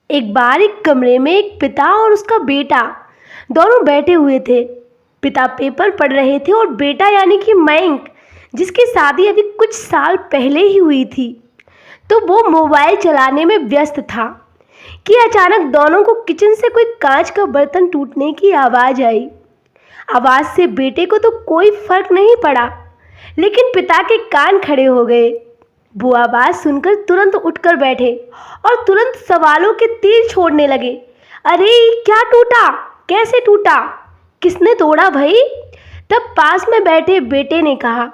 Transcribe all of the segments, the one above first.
एक बार एक कमरे में एक पिता और उसका बेटा दोनों बैठे हुए थे। पिता पेपर पढ़ रहे थे और बेटा यानी कि मयंक, जिसकी शादी अभी कुछ साल पहले ही हुई थी, तो वो मोबाइल चलाने में व्यस्त था कि अचानक दोनों को किचन से कोई कांच का बर्तन टूटने की आवाज़ आई। आवाज़ से बेटे को तो कोई फर्क नहीं पड़ा, लेकिन पिता के कान खड़े हो गए। वो आवाज़ सुनकर तुरंत उठकर बैठे और तुरंत सवालों के तीर छोड़ने लगे। अरे क्या टूटा, कैसे टूटा, किसने तोड़ा भाई? तब पास में बैठे बेटे ने कहा,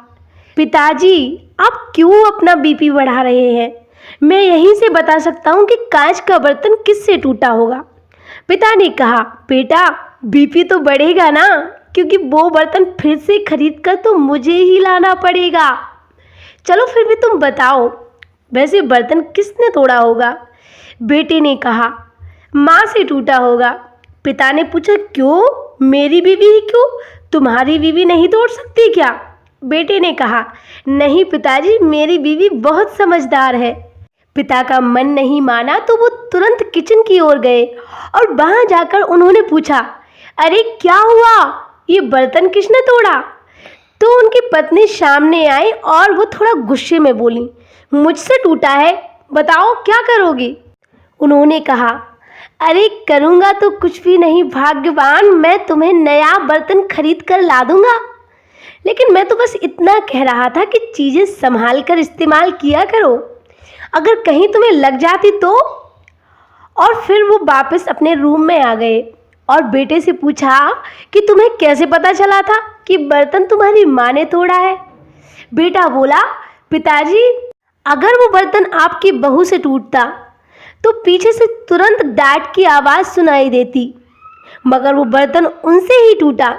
पिताजी आप क्यों अपना बीपी बढ़ा रहे हैं? मैं यहीं से बता सकता हूँ कि कांच का बर्तन किससे टूटा होगा। पिता ने कहा, बेटा बीपी तो बढ़ेगा ना, क्योंकि वो बर्तन फिर से खरीद कर तो मुझे ही लाना पड़ेगा। चलो फिर भी तुम बताओ, वैसे बर्तन किसने तोड़ा होगा? बेटे ने कहा, माँ से टूटा होगा। पिता ने पूछा, क्यों? मेरी बीवी ही क्यों, तुम्हारी बीवी नहीं तोड़ सकती क्या? बेटे ने कहा, नहीं पिताजी, मेरी बीवी बहुत समझदार है। पिता का मन नहीं माना तो वो तुरंत किचन की ओर गए और वहाँ जाकर उन्होंने पूछा, अरे क्या हुआ, ये बर्तन किसने तोड़ा? तो उनकी पत्नी सामने आई और वो थोड़ा गुस्से में बोली, मुझसे टूटा है, बताओ क्या करोगी? उन्होंने कहा, अरे करूँगा तो कुछ भी नहीं भाग्यवान, मैं तुम्हें नया बर्तन खरीद कर ला दूँगा। लेकिन मैं तो बस इतना कह रहा था कि चीज़ें संभाल कर इस्तेमाल किया करो, अगर कहीं तुम्हें लग जाती तो। और फिर वो वापस अपने रूम में आ गए और बेटे से पूछा कि तुम्हें कैसे पता चला था कि बर्तन तुम्हारी माँ ने तोड़ा है? बेटा बोला, पिताजी अगर वो बर्तन आपकी बहू से टूटता तो पीछे से तुरंत डांट की आवाज़ सुनाई देती, मगर वो बर्तन उनसे ही टूटा,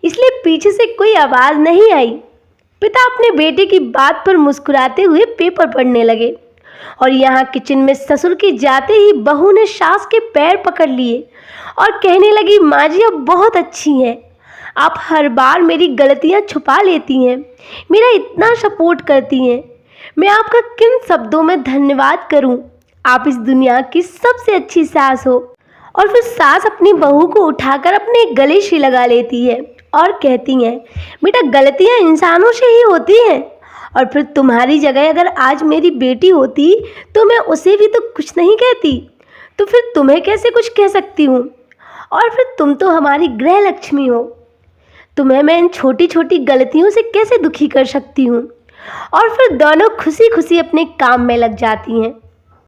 इसलिए पीछे से कोई आवाज़ नहीं आई। पिता अपने बेटे की बात पर मुस्कुराते हुए पेपर पढ़ने लगे और यहाँ किचन में ससुर के जाते ही बहू ने सास के पैर पकड़ लिए और कहने लगी, माँ जी अब बहुत अच्छी हैं, आप हर बार मेरी गलतियाँ छुपा लेती हैं, मेरा इतना सपोर्ट करती हैं, मैं आपका किन शब्दों में धन्यवाद करूँ, आप इस दुनिया की सबसे अच्छी सास हो। और फिर सास अपनी बहू को उठाकर अपने गले से लगा लेती है और कहती हैं, बेटा गलतियाँ इंसानों से ही होती हैं, और फिर तुम्हारी जगह अगर आज मेरी बेटी होती तो मैं उसे भी तो कुछ नहीं कहती, तो फिर तुम्हें कैसे कुछ कह सकती हूँ? और फिर तुम तो हमारी गृह लक्ष्मी हो, तुम्हें मैं इन छोटी छोटी गलतियों से कैसे दुखी कर सकती हूँ? और फिर दोनों खुशी खुशी अपने काम में लग जाती हैं।